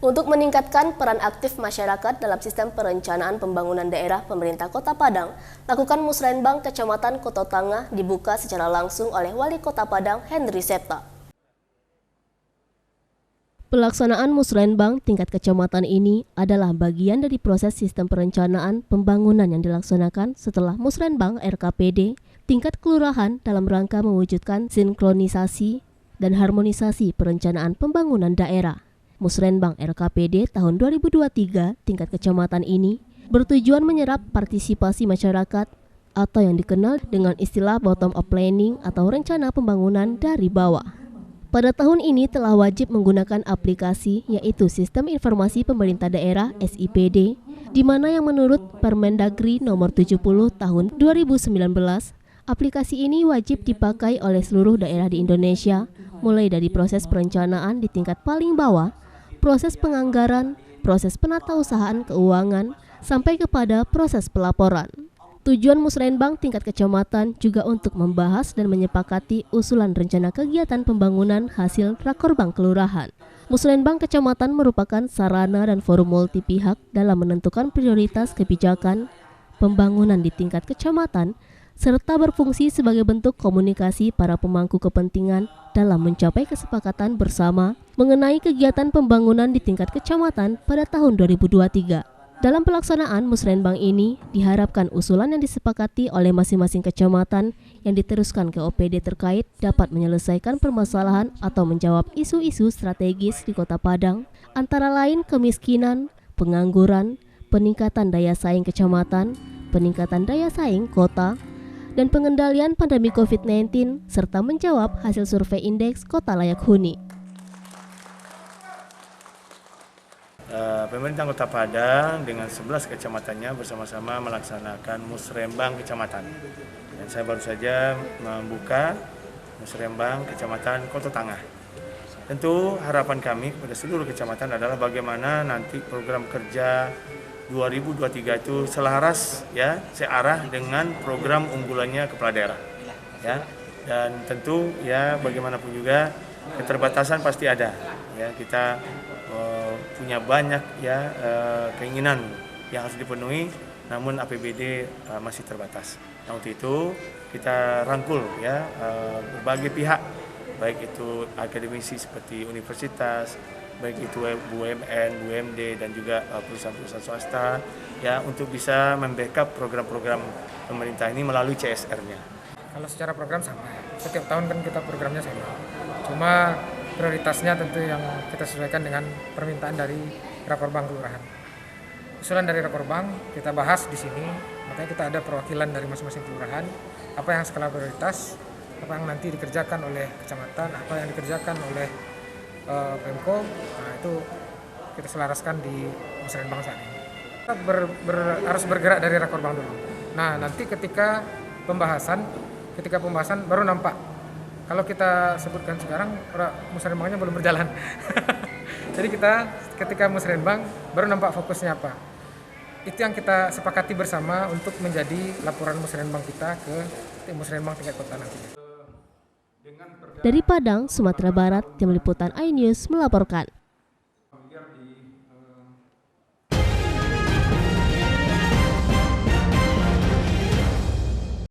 Untuk meningkatkan peran aktif masyarakat dalam sistem perencanaan pembangunan daerah pemerintah Kota Padang, lakukan Musrenbang Kecamatan Koto Tangah dibuka secara langsung oleh Wali Kota Padang Henry Septa. Pelaksanaan Musrenbang tingkat kecamatan ini adalah bagian dari proses sistem perencanaan pembangunan yang dilaksanakan setelah Musrenbang RKPD tingkat kelurahan dalam rangka mewujudkan sinkronisasi dan harmonisasi perencanaan pembangunan daerah. Musrenbang RKPD tahun 2023 tingkat kecamatan ini bertujuan menyerap partisipasi masyarakat atau yang dikenal dengan istilah bottom up planning atau rencana pembangunan dari bawah. Pada tahun ini telah wajib menggunakan aplikasi yaitu Sistem Informasi Pemerintah Daerah SIPD, di mana yang menurut Permendagri nomor 70 tahun 2019, aplikasi ini wajib dipakai oleh seluruh daerah di Indonesia, mulai dari proses perencanaan di tingkat paling bawah, proses penganggaran, proses penatausahaan keuangan, sampai kepada proses pelaporan. Tujuan Musrenbang tingkat kecamatan juga untuk membahas dan menyepakati usulan rencana kegiatan pembangunan hasil Rakorbang Kelurahan. Musrenbang Kecamatan merupakan sarana dan forum multi pihak dalam menentukan prioritas kebijakan pembangunan di tingkat kecamatan, serta berfungsi sebagai bentuk komunikasi para pemangku kepentingan dalam mencapai kesepakatan bersama mengenai kegiatan pembangunan di tingkat kecamatan pada tahun 2023. Dalam pelaksanaan Musrenbang ini, diharapkan usulan yang disepakati oleh masing-masing kecamatan yang diteruskan ke OPD terkait dapat menyelesaikan permasalahan atau menjawab isu-isu strategis di Kota Padang, antara lain kemiskinan, pengangguran, peningkatan daya saing kecamatan, peningkatan daya saing kota, dan pengendalian pandemi COVID-19, serta menjawab hasil survei indeks Kota Layak Huni. Pemerintah Kota Padang dengan 11 kecamatannya bersama-sama melaksanakan Musrenbang Kecamatan. Dan saya baru saja membuka Musrenbang Kecamatan Koto Tangah. Tentu harapan kami kepada seluruh kecamatan adalah bagaimana nanti program kerja 2023 itu selaras ya, searah dengan program unggulannya kepala daerah. Ya. Dan tentu ya bagaimanapun juga keterbatasan pasti ada. Ya, kita punya banyak ya keinginan yang harus dipenuhi, namun APBD masih terbatas. Nah, untuk itu kita rangkul ya berbagai pihak, baik itu akademisi seperti universitas, baik itu BUMN, BUMD dan juga perusahaan-perusahaan swasta ya untuk bisa membackup program-program pemerintah ini melalui CSR-nya. Kalau secara program sama, setiap tahun kan kita programnya sama. Cuma prioritasnya tentu yang kita sesuaikan dengan permintaan dari Rakorbang Kelurahan. Usulan dari Rakorbang kita bahas di sini, makanya kita ada perwakilan dari masing-masing kelurahan, apa yang skala prioritas, apa yang nanti dikerjakan oleh kecamatan, apa yang dikerjakan oleh Pemko, nah itu kita selaraskan di Musrenbang saat ini. Kita harus bergerak dari Rakorbang dulu. Nah nanti ketika pembahasan baru nampak. Kalau kita sebutkan sekarang, Musrenbangnya belum berjalan. Jadi kita ketika Musrenbang baru nampak fokusnya apa. Itu yang kita sepakati bersama untuk menjadi laporan Musrenbang kita ke Musrenbang tingkat kota nanti. Dari Padang, Sumatera Barat, Tim Liputan iNews melaporkan.